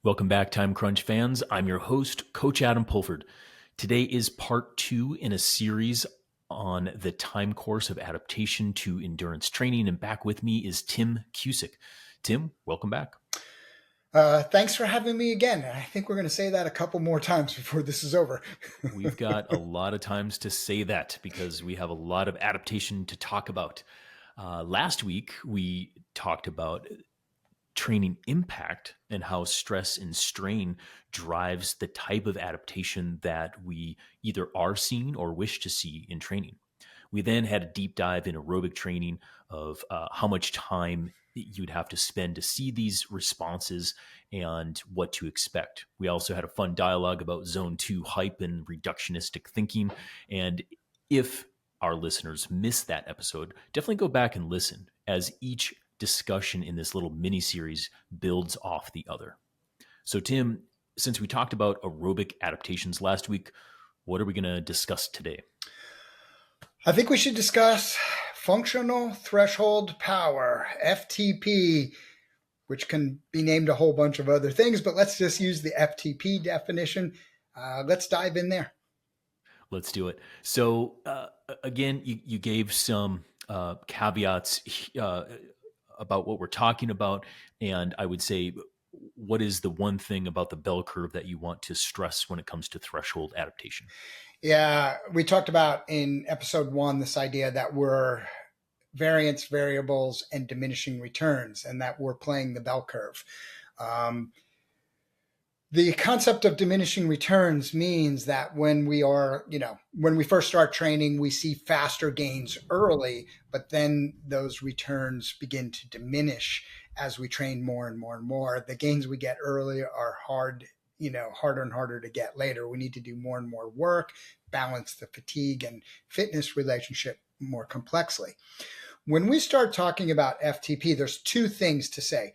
Welcome back, Time Crunch fans. I'm your host, Coach Adam Pulford. Today is part 2 in a series on the time course of adaptation to endurance training. And back with me is Tim Cusick. Tim, welcome back. Thanks for having me again. I think we're going to say that a couple more times before this is over. We've got a lot of times to say that because we have a lot of adaptation to talk about. Last week, we talked about training impact and how stress and strain drives the type of adaptation that we either are seeing or wish to see in training. We then had a deep dive in aerobic training of how much time you'd have to spend to see these responses and what to expect. We also had a fun dialogue about zone 2 hype and reductionistic thinking. And if our listeners missed that episode, definitely go back and listen, as each discussion in this little mini series builds off the other. So Tim, since we talked about aerobic adaptations last week, what are we going to discuss today? I think we should discuss functional threshold power, FTP, which can be named a whole bunch of other things, but let's just use the FTP definition. Let's dive in there. Let's do it. So again, you gave some caveats about what we're talking about. And I would say, what is the one thing about the bell curve that you want to stress when it comes to threshold adaptation? Yeah, we talked about in episode 1 this idea that we're variance, variables, and diminishing returns, and that we're playing the bell curve. The concept of diminishing returns means that when we first start training, we see faster gains early, but then those returns begin to diminish as we train more and more and more. The gains we get early are harder and harder to get later. We need to do more and more work, balance the fatigue and fitness relationship more complexly. When we start talking about FTP, there's 2 things to say.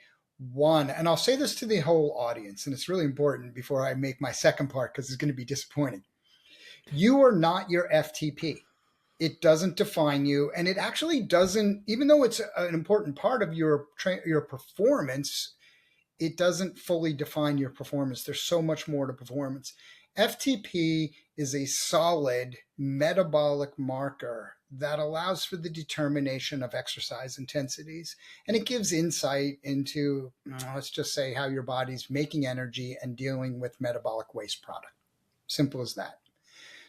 One, and I'll say this to the whole audience, and it's really important before I make my second part because it's going to be disappointing. You are not your FTP. It doesn't define you, and it actually doesn't, even though it's an important part of your performance, it doesn't fully define your performance. There's so much more to performance. FTP is a solid metabolic marker that allows for the determination of exercise intensities. And it gives insight into, let's just say, how your body's making energy and dealing with metabolic waste product. Simple as that.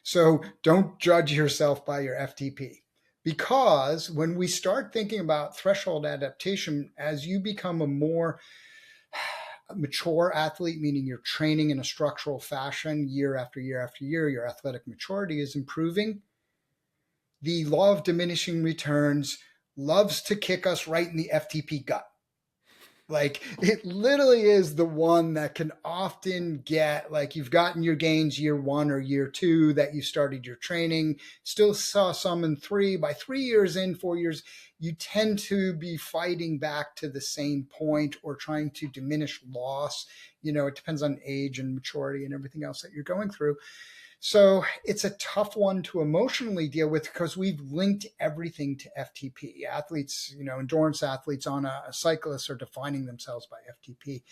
So don't judge yourself by your FTP. Because when we start thinking about threshold adaptation, as you become a more mature athlete, meaning you're training in a structural fashion year after year after year, your athletic maturity is improving. The law of diminishing returns loves to kick us right in the FTP gut. Like, it literally is the one that can often get, like, you've gotten your gains year 1 or year 2 that you started your training, still saw some in 3. By 3 years in, 4 years, you tend to be fighting back to the same point or trying to diminish loss. It depends on age and maturity and everything else that you're going through. So it's a tough one to emotionally deal with because we've linked everything to FTP. Athletes, endurance athletes on a cyclist are defining themselves by FTP.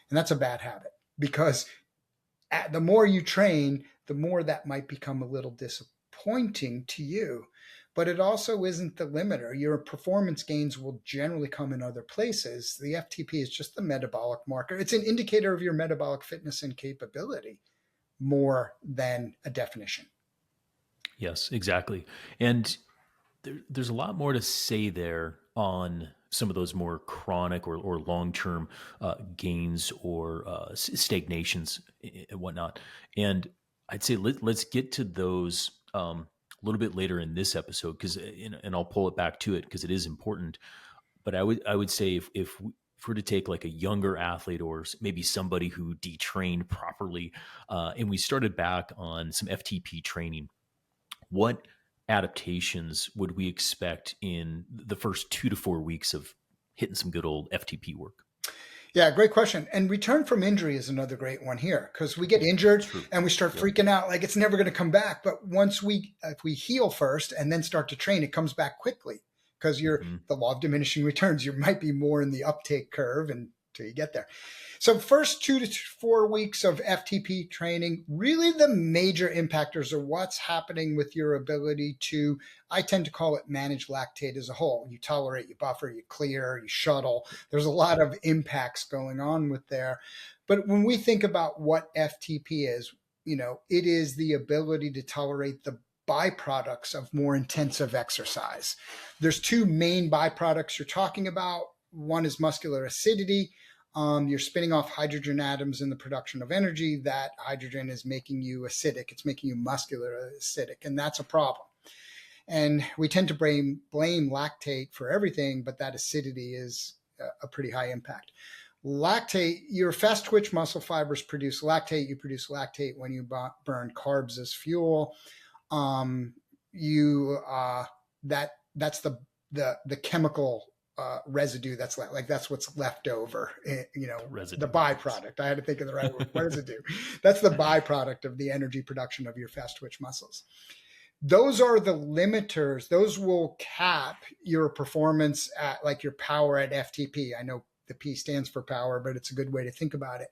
And that's a bad habit because the more you train, the more that might become a little disappointing to you. But it also isn't the limiter. Your performance gains will generally come in other places. The FTP is just the metabolic marker. It's an indicator of your metabolic fitness and capability, more than a definition. Yes, exactly. And there's a lot more to say there on some of those more chronic or long-term gains or stagnations and whatnot. And I'd say let's get to those a little bit later in this episode, and I'll pull it back to it because it is important. But I would say if we're to take like a younger athlete or maybe somebody who detrained properly, and we started back on some FTP training, what adaptations would we expect in the first 2 to 4 weeks of hitting some good old FTP work? Yeah, great question. And return from injury is another great one here because we get injured and we start freaking out like it's never going to come back. But if we heal first and then start to train, it comes back quickly because you're the law of diminishing returns. You might be more in the uptake curve and you get there. So first 2 to 4 weeks of FTP training, really the major impactors are what's happening with your ability to, I tend to call it manage lactate as a whole. You tolerate, you buffer, you clear, you shuttle. There's a lot of impacts going on with there. But when we think about what FTP is, it is the ability to tolerate the byproducts of more intensive exercise. There's 2 main byproducts you're talking about. One is muscular acidity. You're spinning off hydrogen atoms in the production of energy. That hydrogen is making you acidic. It's making you muscular acidic, and that's a problem. And we tend to blame lactate for everything, but that acidity is a pretty high impact. Lactate, your fast twitch muscle fibers produce lactate. You produce lactate when you burn carbs as fuel. That's the chemical residue that's that's what's left over, residue. The byproduct. I had to think of the right word. What does it do? That's the byproduct of the energy production of your fast twitch muscles. Those are the limiters. Those will cap your performance at your power at FTP. I know the P stands for power, but it's a good way to think about it.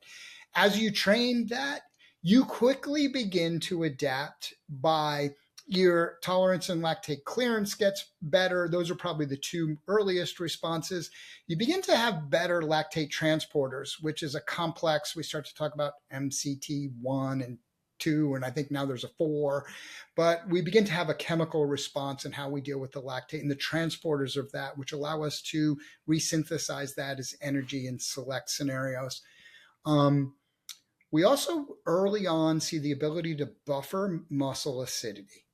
As you train that, you quickly begin to adapt by your tolerance and lactate clearance gets better. Those are probably the 2 earliest responses. You begin to have better lactate transporters, which is a complex. We start to talk about MCT1 and 2, and I think now there's a 4. But we begin to have a chemical response in how we deal with the lactate and the transporters of that, which allow us to resynthesize that as energy in select scenarios. We also early on see the ability to buffer muscle acidity.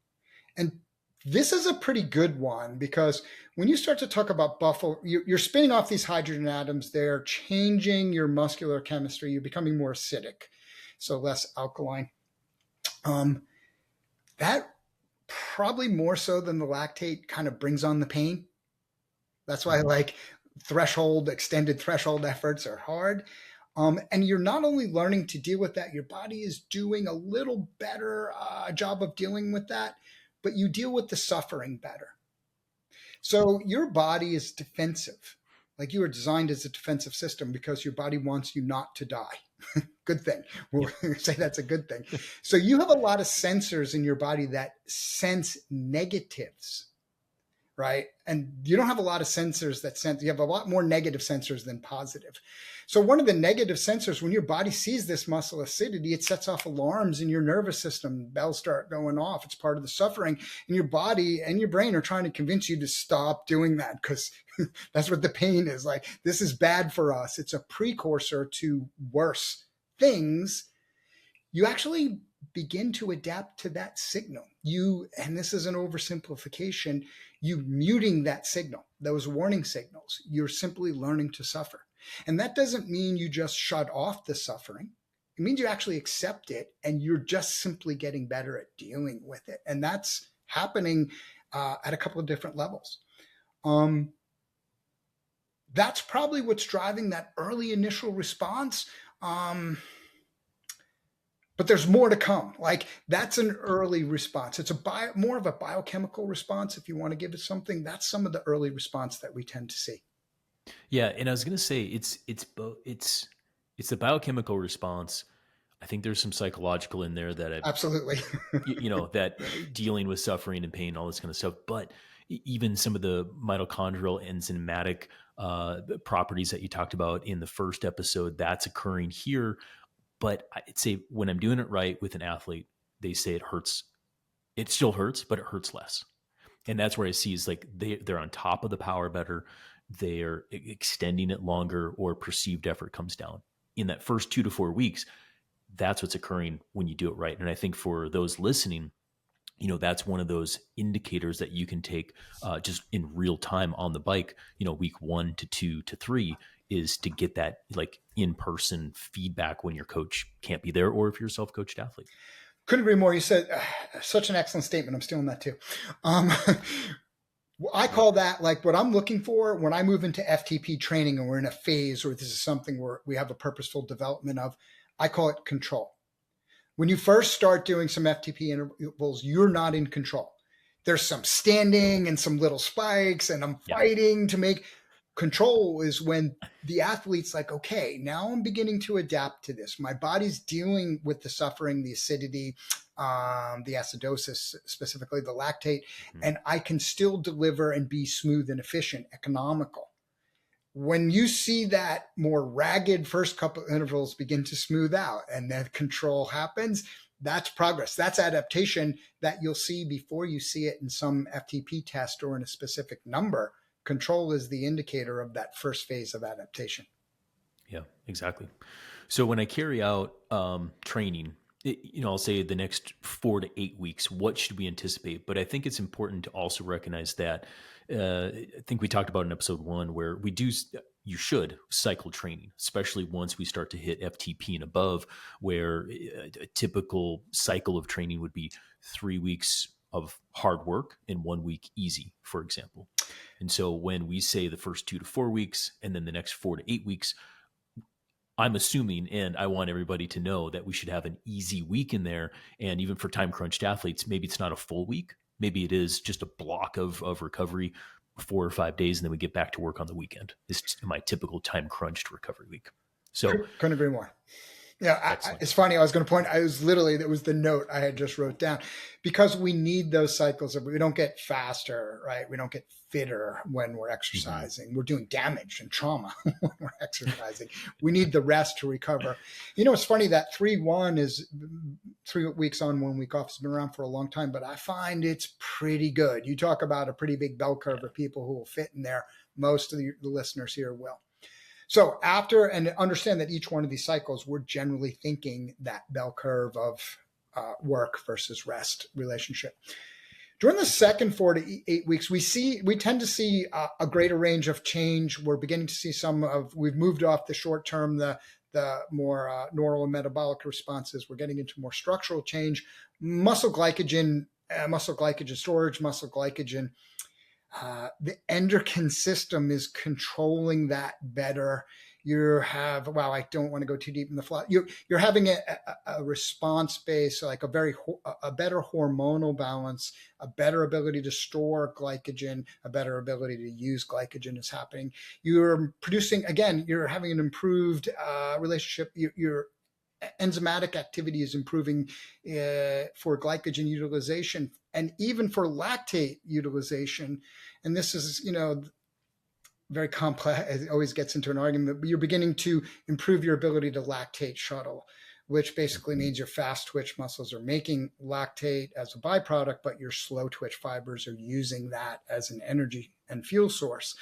And this is a pretty good one, because when you start to talk about buffer, you're spinning off these hydrogen atoms. They're changing your muscular chemistry. You're becoming more acidic, so less alkaline. That probably more so than the lactate kind of brings on the pain. That's why extended threshold efforts are hard. And you're not only learning to deal with that, your body is doing a little better job of dealing with that, but you deal with the suffering better. So your body is defensive. You are designed as a defensive system because your body wants you not to die. Good thing. We'll say that's a good thing. So you have a lot of sensors in your body that sense negatives, right? And you don't have a lot of sensors that sense, you have a lot more negative sensors than positive. So one of the negative sensors, when your body sees this muscle acidity, it sets off alarms in your nervous system. Bells start going off. It's part of the suffering. And your body and your brain are trying to convince you to stop doing that, because that's what the pain is. This is bad for us. It's a precursor to worse things. You actually begin to adapt to that signal. And this is an oversimplification, you muting that signal, those warning signals. You're simply learning to suffer. And that doesn't mean you just shut off the suffering. It means you actually accept it, and you're just simply getting better at dealing with it. And that's happening at a couple of different levels. That's probably what's driving that early initial response. But there's more to come. That's an early response. It's more of a biochemical response. If you want to give it something, that's some of the early response that we tend to see. Yeah, and I was going to say it's the biochemical response. I think there's some psychological in there that absolutely, that dealing with suffering and pain, all this kind of stuff. But even some of the mitochondrial enzymatic properties that you talked about in the first episode, that's occurring here. But I'd say when I'm doing it right with an athlete, they say it hurts. It still hurts, but it hurts less. And that's where I see is they're on top of the power better. They're extending it longer, or perceived effort comes down. In that first 2 to 4 weeks, that's what's occurring when you do it right. And I think for those listening, that's one of those indicators that you can take just in real time on the bike, week 1 to 2 to 3, is to get that in-person feedback when your coach can't be there, or if you're a self-coached athlete. Couldn't agree more. You said such an excellent statement. I'm stealing that too. I call that what I'm looking for when I move into FTP training and we're in a phase, or this is something where we have a purposeful development of, I call it control. When you first start doing some FTP intervals, you're not in control. There's some standing and some little spikes, and I'm fighting to make, Control is when the athlete's like, okay, now I'm beginning to adapt to this. My body's dealing with the suffering, the acidity, the acidosis, specifically the lactate, and I can still deliver and be smooth and efficient, economical. When you see that more ragged first couple intervals begin to smooth out and that control happens, that's progress. That's adaptation that you'll see before you see it in some FTP test or in a specific number. Control is the indicator of that first phase of adaptation. Yeah, exactly. So when I carry out training, I'll say the next 4 to 8 weeks, what should we anticipate? But I think it's important to also recognize that I think we talked about in episode 1 where you should cycle training, especially once we start to hit FTP and above, where a typical cycle of training would be 3 weeks of hard work and 1 week easy, for example. And so when we say the first 2 to 4 weeks and then the next 4 to 8 weeks, I'm assuming, and I want everybody to know that we should have an easy week in there. And even for time crunched athletes, maybe it's not a full week. Maybe it is just a block of recovery, 4 or 5 days, and then we get back to work on the weekend. This is my typical time crunched recovery week. So couldn't agree more. Yeah, it's funny. I was going to point. That was the note I had just wrote down, because we need those cycles. We don't get faster, right? We don't get fitter when we're exercising. Mm-hmm. We're doing damage and trauma when we're exercising. We need the rest to recover. It's funny that 3-1 is 3 weeks on, 1 week off. Has been around for a long time, but I find it's pretty good. You talk about a pretty big bell curve of people who will fit in there. Most of the listeners here will. So and understand that each one of these cycles, we're generally thinking that bell curve of work versus rest relationship. During the second 4 to 8 weeks, we tend to see a greater range of change. We're beginning to see we've moved off the short term, the more neural and metabolic responses. We're getting into more structural change, muscle glycogen storage, muscle glycogen. The endocrine system is controlling that better. I don't want to go too deep in the fly. You're having a response base, like a better hormonal balance, a better ability to store glycogen, a better ability to use glycogen is happening. You're having an improved relationship. Your enzymatic activity is improving for glycogen utilization and even for lactate utilization. And this is, very complex. It always gets into an argument, but you're beginning to improve your ability to lactate shuttle, which basically means your fast twitch muscles are making lactate as a byproduct, but your slow twitch fibers are using that as an energy and fuel source.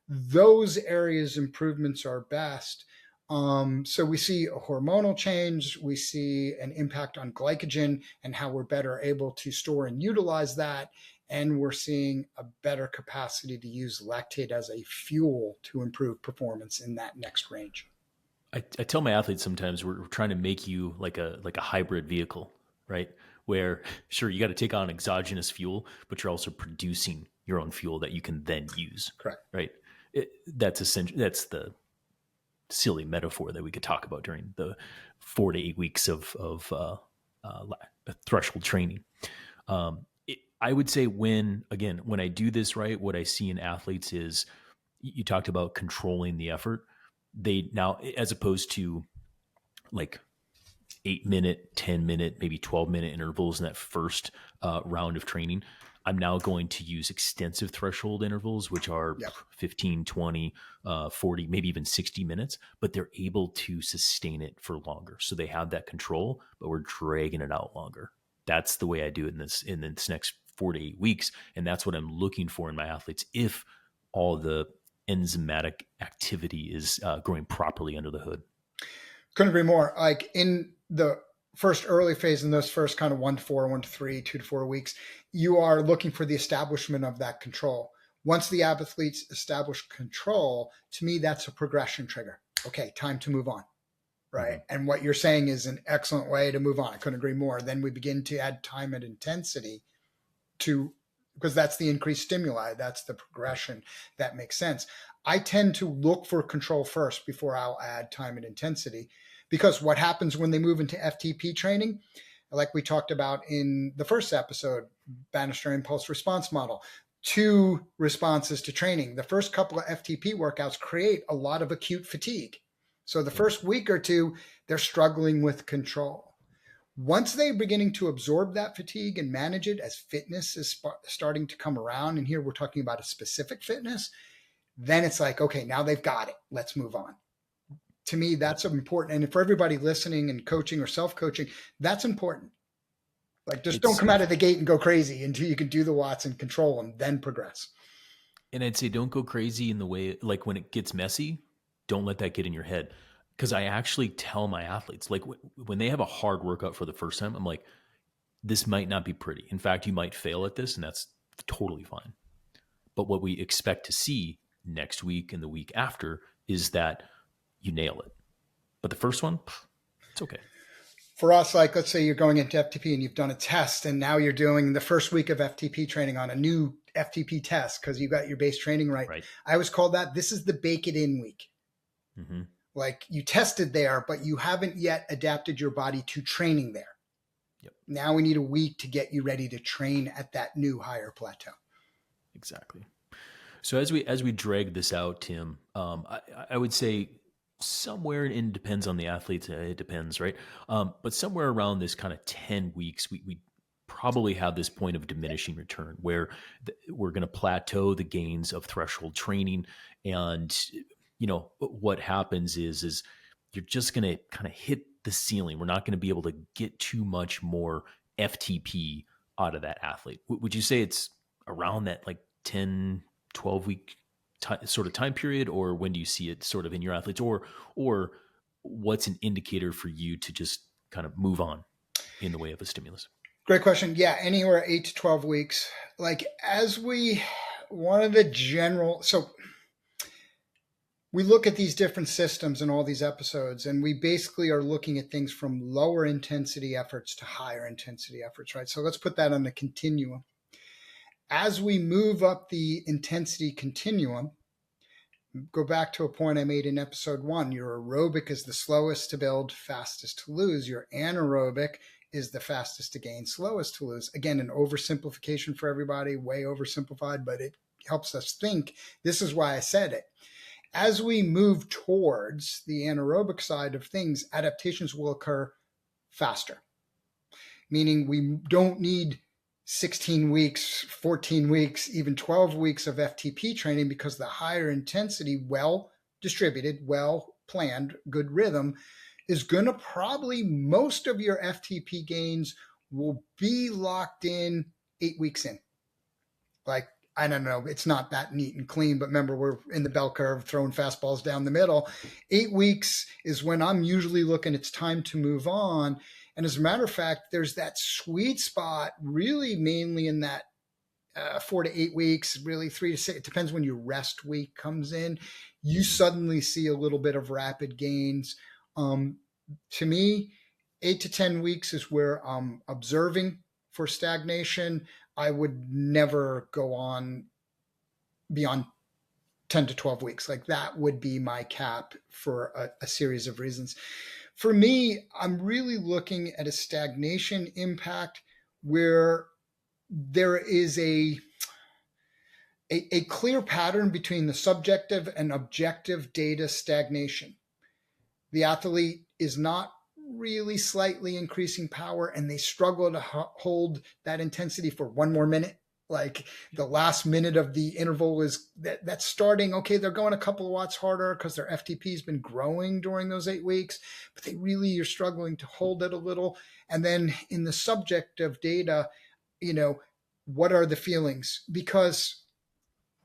Those areas improvements are best. So we see a hormonal change, we see an impact on glycogen and how we're better able to store and utilize that. And we're seeing a better capacity to use lactate as a fuel to improve performance in that next range. I tell my athletes sometimes we're trying to make you like a hybrid vehicle, right? Where sure, you got to take on exogenous fuel, but you're also producing your own fuel that you can then use. Correct. Right. That's essentially, that's the silly metaphor that we could talk about during the 4 to 8 weeks of threshold training. I would say when I do this right, what I see in athletes is you talked about controlling the effort. They now, as opposed to like 8-minute, 10-minute, maybe 12-minute intervals in that first round of training, I'm now going to use extensive threshold intervals, which are 15, 20, 40, maybe even 60 minutes, but they're able to sustain it for longer. So they have that control, but we're dragging it out longer. That's the way I do it in this next 4 to 8 weeks. And that's what I'm looking for in my athletes if all the enzymatic activity is growing properly under the hood. Couldn't agree more. Like in the first early phase, in those first kind of 1 to 4, 1 to 3, 2 to 4 weeks, you are looking for the establishment of that control. Once the athletes establish control, to me, that's a progression trigger. Okay, time to move on. Right. Mm-hmm. And what you're saying is an excellent way to move on. I couldn't agree more. Then we begin to add time and intensity because that's the increased stimuli. That's the progression. That makes sense. I tend to look for control first before I'll add time and intensity, because what happens when they move into FTP training, like we talked about in the first episode, Bannister impulse response model, two responses to training. The first couple of FTP workouts create a lot of acute fatigue. So the first week or two, they're struggling with control. Once they're beginning to absorb that fatigue and manage it as fitness is starting to come around, and here we're talking about a specific fitness, then it's like, okay, now they've got it. Let's move on. To me, that's important. And for everybody listening and coaching or self-coaching, that's important. Like, just don't come out of the gate and go crazy until you can do the watts and control them, then progress. And I'd say don't go crazy in the way, like when it gets messy, don't let that get in your head. Because I actually tell my athletes, like when they have a hard workout for the first time, I'm like, this might not be pretty. In fact, you might fail at this, and that's totally fine. But what we expect to see next week and the week after is that you nail it. But the first one, it's okay. For us, like, let's say you're going into FTP and you've done a test, and now you're doing the first week of FTP training on a new FTP test because you got your base training right. I always call that, this is the bake it in week. Mm-hmm. Like, you tested there, but you haven't yet adapted your body to training there. Yep. Now we need a week to get you ready to train at that new higher plateau. Exactly. So as we drag this out, Tim, I would say somewhere, and it depends on the athletes, it depends, right? But somewhere around this kind of 10 weeks, we probably have this point of diminishing return where we're going to plateau the gains of threshold training. And, you know, what happens is you're just going to kind of hit the ceiling. We're not going to be able to get too much more FTP out of that athlete. Would you say it's around that like 10, 12 week sort of time period, or when do you see it sort of in your athletes, or what's an indicator for you to just kind of move on in the way of a stimulus? Great question. Yeah, anywhere 8 to 12 weeks. Like, one of the general, so we look at these different systems in all these episodes, and we basically are looking at things from lower intensity efforts to higher intensity efforts, right? So let's put that on the continuum. As we move up the intensity continuum, go back to a point I made in episode 1. Your aerobic is the slowest to build, fastest to lose. Your anaerobic is the fastest to gain, slowest to lose. Again, an oversimplification for everybody, way oversimplified, but it helps us think. This is why I said it. As we move towards the anaerobic side of things, adaptations will occur faster, meaning we don't need 16 weeks, 14 weeks, even 12 weeks of FTP training, because the higher intensity, well distributed, well planned, good rhythm is going to probably, most of your FTP gains will be locked in 8 weeks in. Like, I don't know, it's not that neat and clean, but remember, we're in the bell curve throwing fastballs down the middle. 8 weeks is when I'm usually looking, it's time to move on. And as a matter of fact, there's that sweet spot really mainly in that 4 to 8 weeks, really 3 to 6. It depends when your rest week comes in. You suddenly see a little bit of rapid gains. To me, 8 to 10 weeks is where I'm observing for stagnation. I would never go on beyond 10 to 12 weeks. Like, that would be my cap for a series of reasons. For me, I'm really looking at a stagnation impact where there is a clear pattern between the subjective and objective data stagnation. The athlete is not really slightly increasing power, and they struggle to hold that intensity for one more minute. Like, the last minute of the interval is that's starting. Okay, they're going a couple of watts harder because their FTP has been growing during those 8 weeks, but they really are struggling to hold it a little. And then in the subjective data, you know, what are the feelings? Because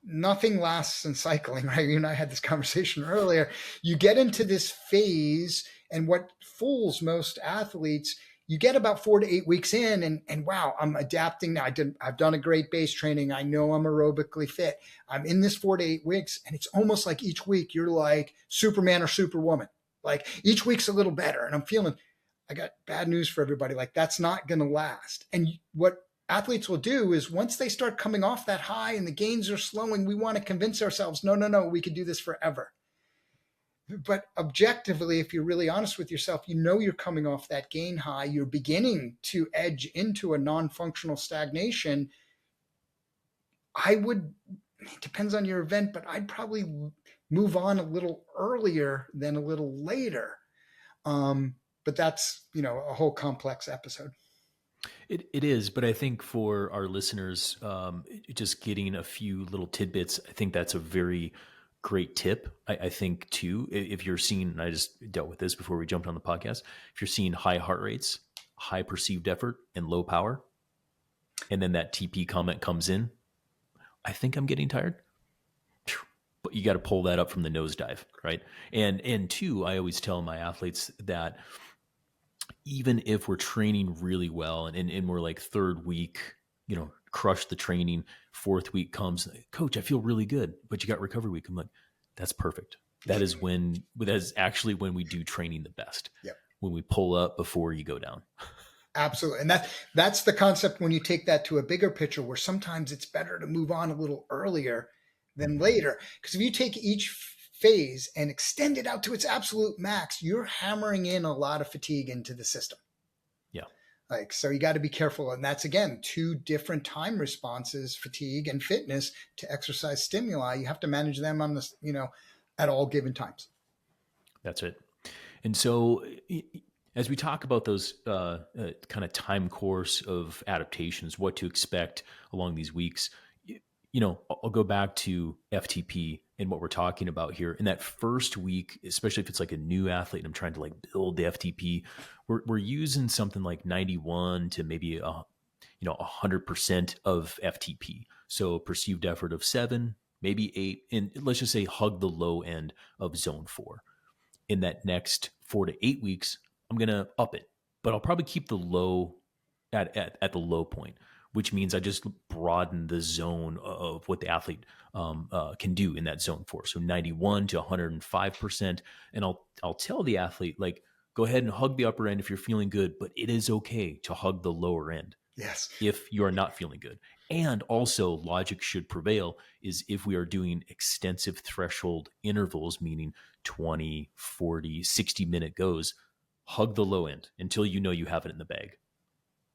nothing lasts in cycling, right? You and I had this conversation earlier. You get into this phase, and what fools most athletes, you get about 4 to 8 weeks in, and wow, I'm adapting now. I've done a great base training. I know I'm aerobically fit. I'm in this 4 to 8 weeks, and it's almost like each week you're like Superman or Superwoman. Like, each week's a little better, and I'm feeling, I got bad news for everybody. Like, that's not going to last. And what athletes will do is, once they start coming off that high and the gains are slowing, we want to convince ourselves, no, we can do this forever. But objectively, if you're really honest with yourself, you know you're coming off that gain high. You're beginning to edge into a non-functional stagnation. it depends on your event, but I'd probably move on a little earlier than a little later. But that's, a whole complex episode. It is, but I think for our listeners, just getting a few little tidbits, I think that's a very great tip. I think too, if you're seeing, and I just dealt with this before we jumped on the podcast, if you're seeing high heart rates, high perceived effort, and low power, and then that TP comment comes in, I think I'm getting tired. But you got to pull that up from the nosedive, right? And two, I always tell my athletes that even if we're training really well and we're like third week, crush the training, fourth week comes, coach, I feel really good, but you got recovery week. I'm like, that's perfect. That is actually when we do training the best. Yep. When we pull up before you go down. Absolutely. And that's the concept when you take that to a bigger picture, where sometimes it's better to move on a little earlier than later. Because if you take each phase and extend it out to its absolute max, you're hammering in a lot of fatigue into the system. Yeah. So you got to be careful. And that's, again, two different time responses, fatigue and fitness, to exercise stimuli. You have to manage them on this, at all given times. That's it. And so as we talk about those kind of time course of adaptations, what to expect along these weeks, I'll go back to FTP and what we're talking about here. In that first week, especially if it's like a new athlete and I'm trying to like build the FTP, we're using something like 91 to maybe 100% of FTP. So perceived effort of 7, maybe 8, and let's just say hug the low end of zone 4. In that next 4 to 8 weeks, I'm going to up it, but I'll probably keep the low at the low point, which means I just broaden the zone of what the athlete can do in that zone 4. So 91 to 105%. And I'll tell the athlete, like, go ahead and hug the upper end if you're feeling good, but it is okay to hug the lower end. Yes. If you are not feeling good. And also logic should prevail is if we are doing extensive threshold intervals, meaning 20, 40, 60-minute goes, hug the low end until you have it in the bag,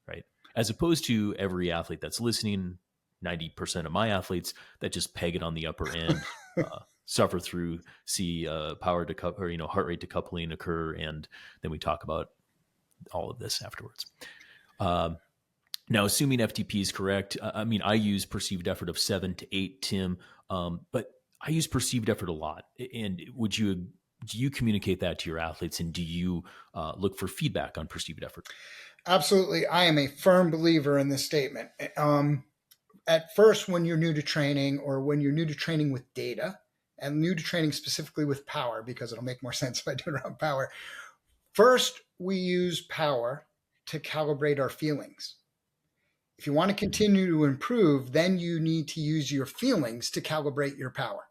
right? As opposed to every athlete that's listening, 90% of my athletes that just peg it on the upper end, suffer through, see power to or heart rate decoupling occur, and then we talk about all of this afterwards. Now, assuming FTP is correct, I use perceived effort of 7 to 8, Tim, but I use perceived effort a lot. And do you communicate that to your athletes, and do you look for feedback on perceived effort? Absolutely. I am a firm believer in this statement. At first, when you're new to training, or when you're new to training with data, and new to training specifically with power, because it'll make more sense if I do it around power. First, we use power to calibrate our feelings. If you want to continue to improve, then you need to use your feelings to calibrate your power.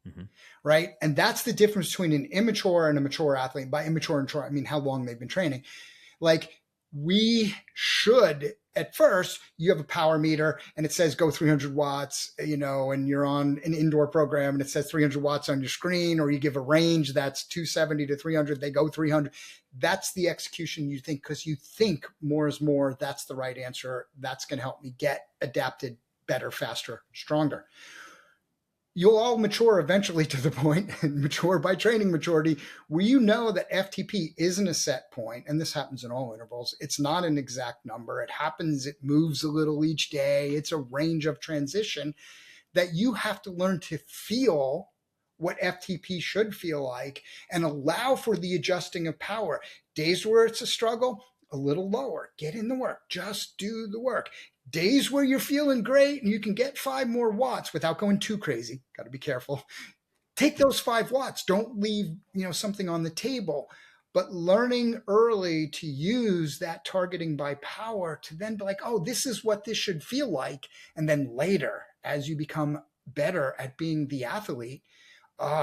Mm-hmm. Right? And that's the difference between an immature and a mature athlete. By immature and mature, I mean how long they've been training. Like, we should, at first, you have a power meter and it says go 300 watts, and you're on an indoor program and it says 300 watts on your screen, or you give a range that's 270 to 300, they go 300. That's the execution you think, because you think more is more. That's the right answer. That's going to help me get adapted better, faster, stronger. You'll all mature eventually to the point, and mature by training maturity, where you know that FTP isn't a set point, and this happens in all intervals. It's not an exact number. It happens, it moves a little each day. It's a range of transition that you have to learn to feel what FTP should feel like and allow for the adjusting of power. Days where it's a struggle, a little lower. Get in the work. Just do the work. Days where you're feeling great and you can get 5 more watts without going too crazy. Got to be careful. Take those 5 watts. Don't leave, something on the table. But learning early to use that targeting by power to then be like, oh, this is what this should feel like. And then later, as you become better at being the athlete,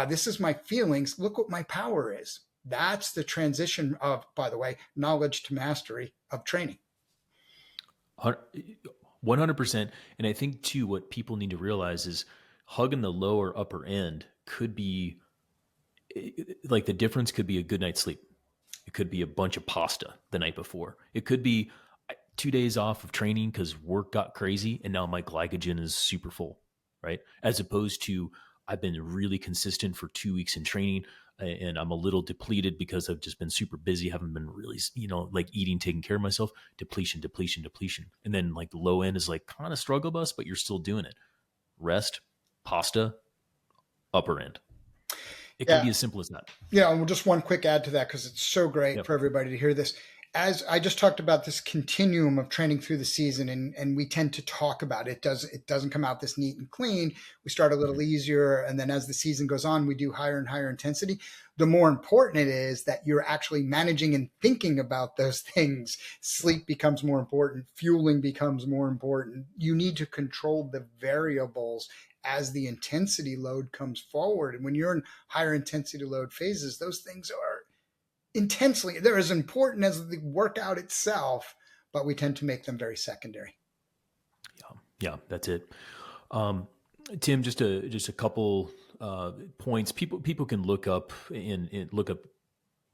this is my feelings. Look what my power is. That's the transition of, by the way, knowledge to mastery of training. 100%. And I think too, what people need to realize is hugging the lower upper end could be like, the difference could be a good night's sleep. It could be a bunch of pasta the night before. It could be 2 days off of training because work got crazy and now my glycogen is super full, right? As opposed to I've been really consistent for 2 weeks in training and I'm a little depleted because I've just been super busy, haven't been really, like eating, taking care of myself, depletion, depletion, depletion. And then like the low end is like kind of struggle bus, but you're still doing it. Rest, pasta, upper end. It can Yeah. be as simple as that. Yeah, and just one quick add to that because it's so great Yep. for everybody to hear this. As I just talked about this continuum of training through the season, and we tend to talk about it. It doesn't come out this neat and clean. We start a little easier, and then as the season goes on, we do higher and higher intensity. The more important it is that you're actually managing and thinking about those things. Sleep becomes more important. Fueling becomes more important. You need to control the variables as the intensity load comes forward. And when you're in higher intensity load phases, those things are they're as important as the workout itself, but we tend to make them very secondary. Yeah, that's it. Tim, just a couple points. People can look up look up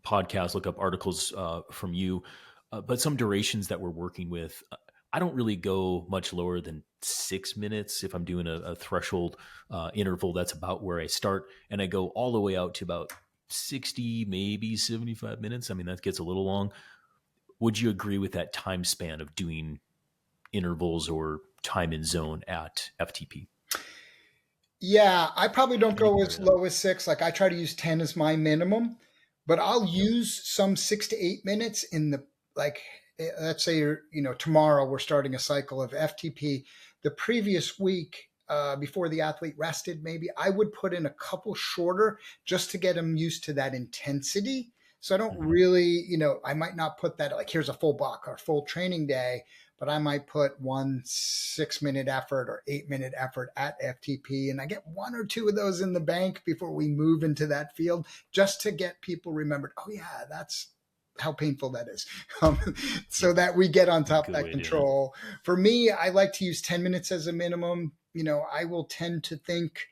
podcasts, look up articles from you, but some durations that we're working with. I don't really go much lower than 6 minutes if I'm doing a threshold interval. That's about where I start, and I go all the way out to about 60, maybe 75 minutes. I mean, that gets a little long. Would you agree with that time span of doing intervals or time in zone at FTP? Yeah, I probably don't go as low as 6. Like I try to use 10 as my minimum, but I'll use some 6 to 8 minutes in the, like, let's say, tomorrow we're starting a cycle of FTP. The previous week, before the athlete rested, maybe I would put in a couple shorter just to get them used to that intensity. So I don't really, I might not put that like, here's a full block or full training day, but I might put 1 6-minute effort or 8-minute effort at FTP. And I get 1 or 2 of those in the bank before we move into that field, just to get people remembered. Oh yeah, that's how painful that is. So that we get on top of that control. For me, I like to use 10 minutes as a minimum. I will tend to think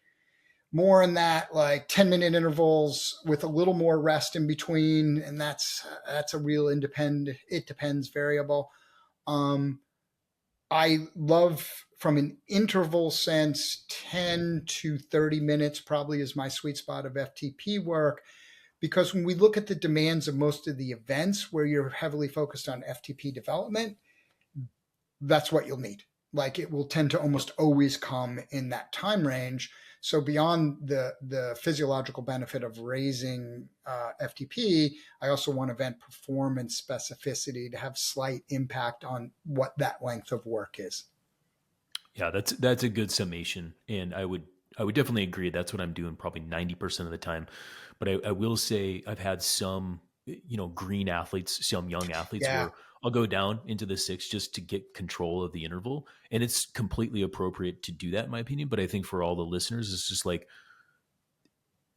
more in that like 10-minute intervals with a little more rest in between. And that's a real it depends variable. I love, from an interval sense, 10 to 30 minutes probably is my sweet spot of FTP work. Because when we look at the demands of most of the events where you're heavily focused on FTP development, that's what you'll need. Like it will tend to almost always come in that time range. So beyond the physiological benefit of raising FTP, I also want event performance specificity to have slight impact on what that length of work is. Yeah, that's a good summation. And I would definitely agree. That's what I'm doing probably 90% of the time. But I will say I've had some, green athletes, some young athletes where I'll go down into the 6 just to get control of the interval. And it's completely appropriate to do that, in my opinion. But I think for all the listeners, it's just like,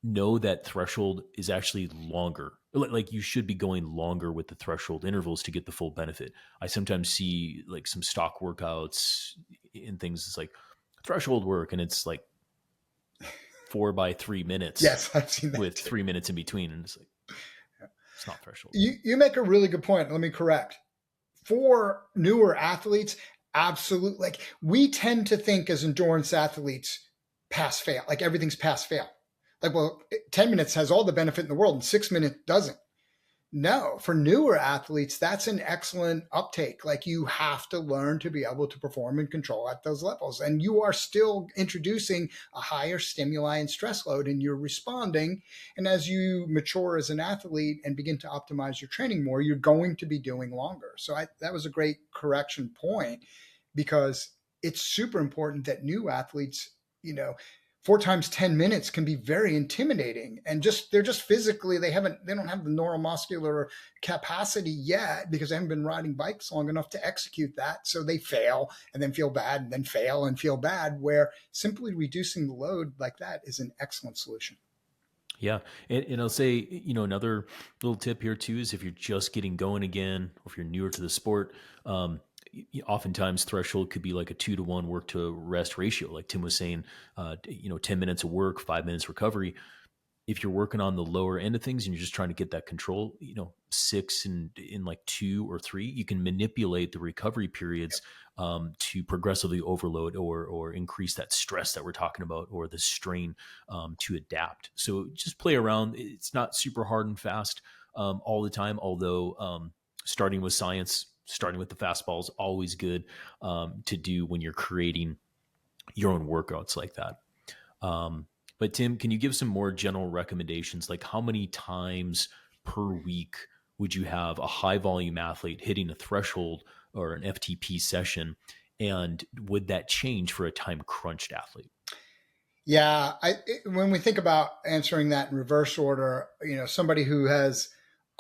know that threshold is actually longer. Like you should be going longer with the threshold intervals to get the full benefit. I sometimes see like some stock workouts and things. It's like threshold work, and it's like 4 by 3 minutes. Yes, I've seen that with too. 3 minutes in between, and it's like it's not threshold. You make a really good point. Let me correct. For newer athletes, absolutely. Like we tend to think as endurance athletes, pass fail. Like everything's pass fail. Like, well, 10 minutes has all the benefit in the world and 6 minutes doesn't. No, for newer athletes, that's an excellent uptake. Like you have to learn to be able to perform and control at those levels. And you are still introducing a higher stimuli and stress load, and you're responding. And as you mature as an athlete and begin to optimize your training more, you're going to be doing longer. So that was a great correction point, because it's super important that new athletes, 4 times 10 minutes can be very intimidating, and they're just physically, they don't have the neuromuscular capacity yet because they haven't been riding bikes long enough to execute that. So they fail and then feel bad and then fail and feel bad, where simply reducing the load like that is an excellent solution. Yeah. And I'll say, another little tip here too, is if you're just getting going again, or if you're newer to the sport, oftentimes threshold could be like a 2-to-1 work to rest ratio. Like Tim was saying, 10 minutes of work, 5 minutes recovery. if you're working on the lower end of things and you're just trying to get that control, 6 and in like 2 or 3, you can manipulate the recovery periods to progressively overload or increase that stress that we're talking about, or the strain to adapt. So just play around. It's not super hard and fast all the time, although starting with science, starting with the fastball is always good to do when you're creating your own workouts like that. But Tim, can you give some more general recommendations? Like, how many times per week would you have a high volume athlete hitting a threshold or an FTP session? And would that change for a time crunched athlete? Yeah, when we think about answering that in reverse order, somebody who has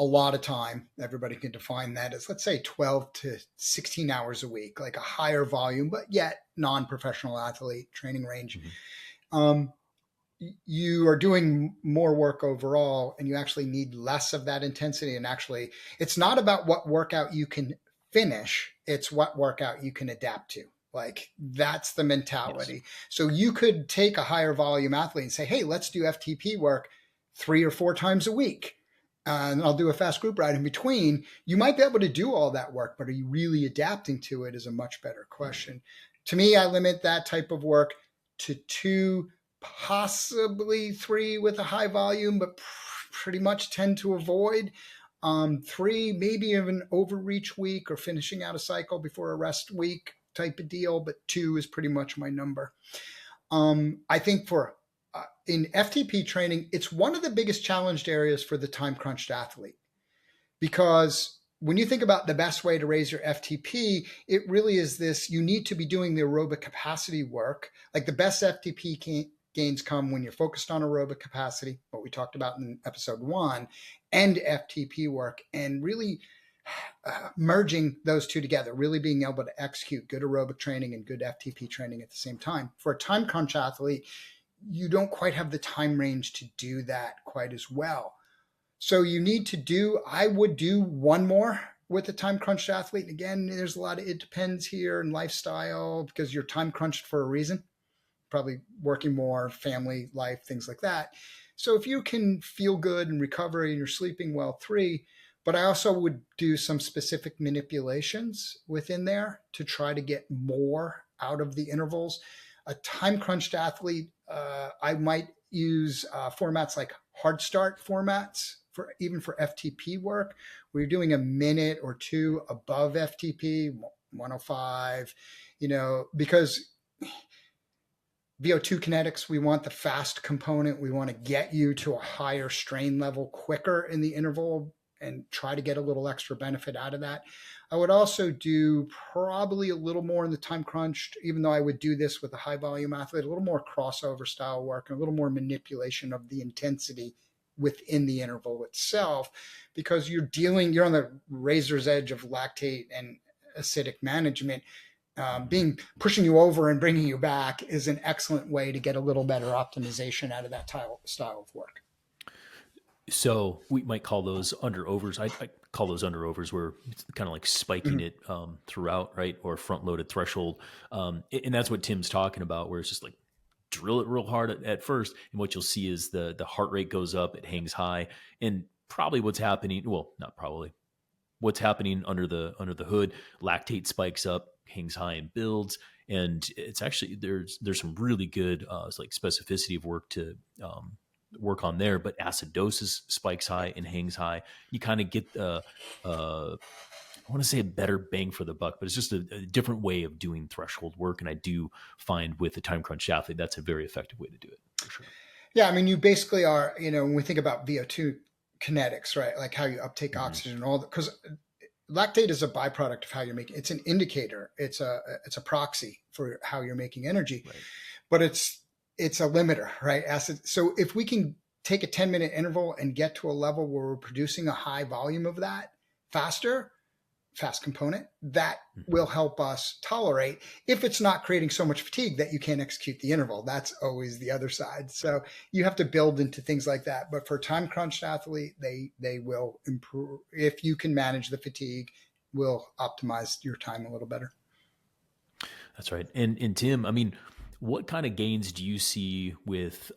a lot of time, everybody can define that as, let's say, 12 to 16 hours a week, like a higher volume, but yet non-professional athlete training range. Mm-hmm. You are doing more work overall, and you actually need less of that intensity. And actually, it's not about what workout you can finish, it's what workout you can adapt to. Like, that's the mentality. Yes. So you could take a higher volume athlete and say, hey, let's do FTP work 3 or 4 times a week. And I'll do a fast group ride in between. You might be able to do all that work, but are you really adapting to it is a much better question. To me, I limit that type of work to 2, possibly 3 with a high volume, but pretty much tend to avoid 3, maybe even overreach week or finishing out a cycle before a rest week type of deal, but 2 is pretty much my number. I think for in FTP training, it's one of the biggest challenged areas for the time crunched athlete, because when you think about the best way to raise your FTP, it really is this: you need to be doing the aerobic capacity work. Like, the best FTP gains come when you're focused on aerobic capacity, what we talked about in episode 1, and FTP work, and really merging those two together, really being able to execute good aerobic training and good FTP training at the same time. For a time crunch athlete, you don't quite have the time range to do that quite as well. So you need to I would do 1 more with a time crunched athlete. And again, there's a lot of it depends here and lifestyle, because you're time crunched for a reason, probably working more, family life, things like that. So if you can feel good and recover and you're sleeping well, 3. But I also would do some specific manipulations within there to try to get more out of the intervals. A time crunched athlete, I might use formats like hard start formats even for FTP work, where you're doing a minute or 2 above FTP, 105, because VO2 kinetics, we want the fast component. We want to get you to a higher strain level quicker in the interval and try to get a little extra benefit out of that. I would also do probably a little more in the time crunched, even though I would do this with a high volume athlete, a little more crossover style work and a little more manipulation of the intensity within the interval itself, because you're on the razor's edge of lactate and acidic management. Pushing you over and bringing you back is an excellent way to get a little better optimization out of that style of work. So we might call those under overs. I call those under overs, where it's kind of like spiking it throughout, right? Or front loaded threshold. And that's what Tim's talking about, where it's just like drill it real hard at first. And what you'll see is the heart rate goes up, it hangs high. And probably what's happening, well, not probably, what's happening under the hood, lactate spikes up, hangs high and builds. And it's actually, there's some really good like specificity of work to work on there, but acidosis spikes high and hangs high. You kind of get I want to say a better bang for the buck, but it's just a different way of doing threshold work. And I do find with the time crunch athlete, that's a very effective way to do it, for sure. Yeah, I mean, you basically are, when we think about VO2 kinetics, right? Like how you uptake oxygen and all that, because lactate is a byproduct of how you're making. It's an indicator. It's a proxy for how you're making energy, right. But it's a limiter, right? So if we can take a 10-minute interval and get to a level where we're producing a high volume of that fast component, that will help us tolerate, if it's not creating so much fatigue that you can't execute the interval. That's always the other side. So you have to build into things like that. But for time crunched athlete, they will improve. If you can manage the fatigue, will optimize your time a little better. That's right. And Tim, I mean, What kind of gains do you see with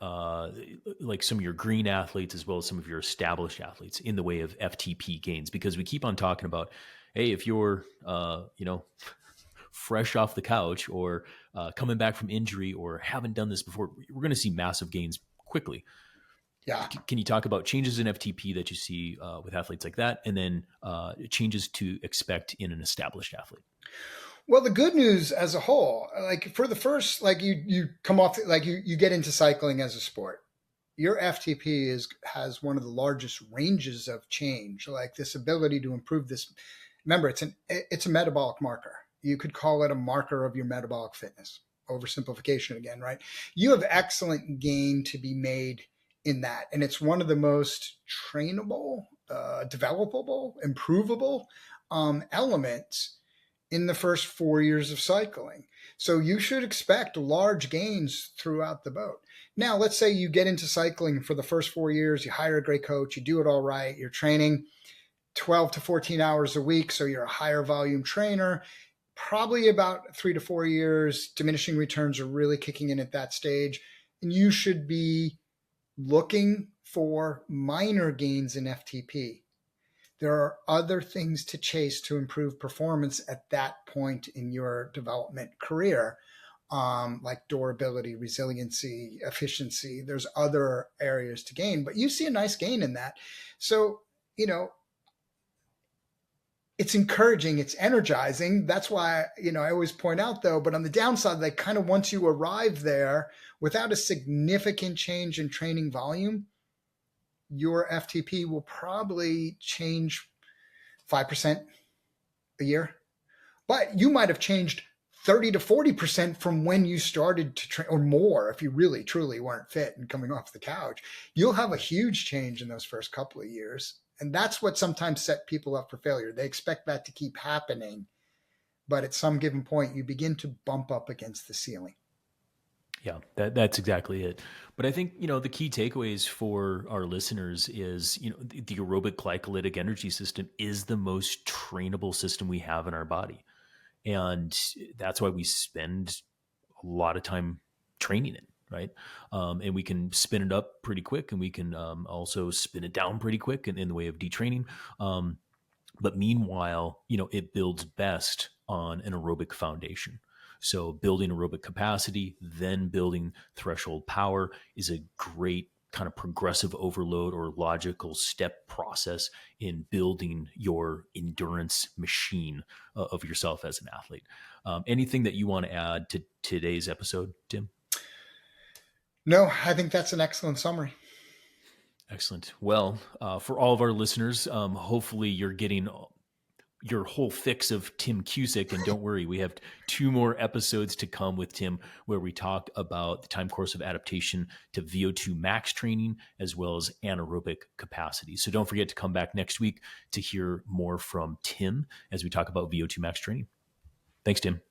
like some of your green athletes as well as some of your established athletes in the way of FTP gains? Because we keep on talking about, hey, if you're, fresh off the couch or coming back from injury or haven't done this before, we're going to see massive gains quickly. Yeah. Can you talk about changes in FTP that you see with athletes like that, and then changes to expect in an established athlete? Well, the good news as a whole, like for the first, like you come off, like you get into cycling as a sport. Your FTP has one of the largest ranges of change, like this ability to improve this. Remember, it's a metabolic marker. You could call it a marker of your metabolic fitness. Oversimplification again, right? You have excellent gain to be made in that, and it's one of the most trainable, developable, improvable elements in the first 4 years of cycling. So you should expect large gains throughout the boat. Now, let's say you get into cycling for the first 4 years, you hire a great coach, you do it all right, you're training 12 to 14 hours a week, so you're a higher volume trainer. Probably about 3 to 4 years, diminishing returns are really kicking in at that stage. And you should be looking for minor gains in FTP. There are other things to chase to improve performance at that point in your development career, like durability, resiliency, efficiency. There's other areas to gain, but you see a nice gain in that. So, it's encouraging, it's energizing. That's why, I always point out though, but on the downside, like kind of once you arrive there without a significant change in training volume, your FTP will probably change 5% a year, but you might have changed 30 to 40% from when you started to train, or more if you really truly weren't fit and coming off the couch. You'll have a huge change in those first couple of years. And that's what sometimes set people up for failure. They expect that to keep happening, but at some given point, you begin to bump up against the ceiling. Yeah, that's exactly it. But I think, the key takeaways for our listeners is, the aerobic glycolytic energy system is the most trainable system we have in our body. And that's why we spend a lot of time training it, right? And we can spin it up pretty quick, and we can also spin it down pretty quick in the way of detraining. But meanwhile, it builds best on an aerobic foundation. So building aerobic capacity, then building threshold power is a great kind of progressive overload or logical step process in building your endurance machine of yourself as an athlete. Anything that you want to add to today's episode, Tim? No, I think that's an excellent summary. Excellent. Well, for all of our listeners, hopefully you're getting your whole fix of Tim Cusick. And don't worry, we have 2 more episodes to come with Tim where we talk about the time course of adaptation to VO2 max training as well as anaerobic capacity. So don't forget to come back next week to hear more from Tim as we talk about VO2 max training. Thanks, Tim.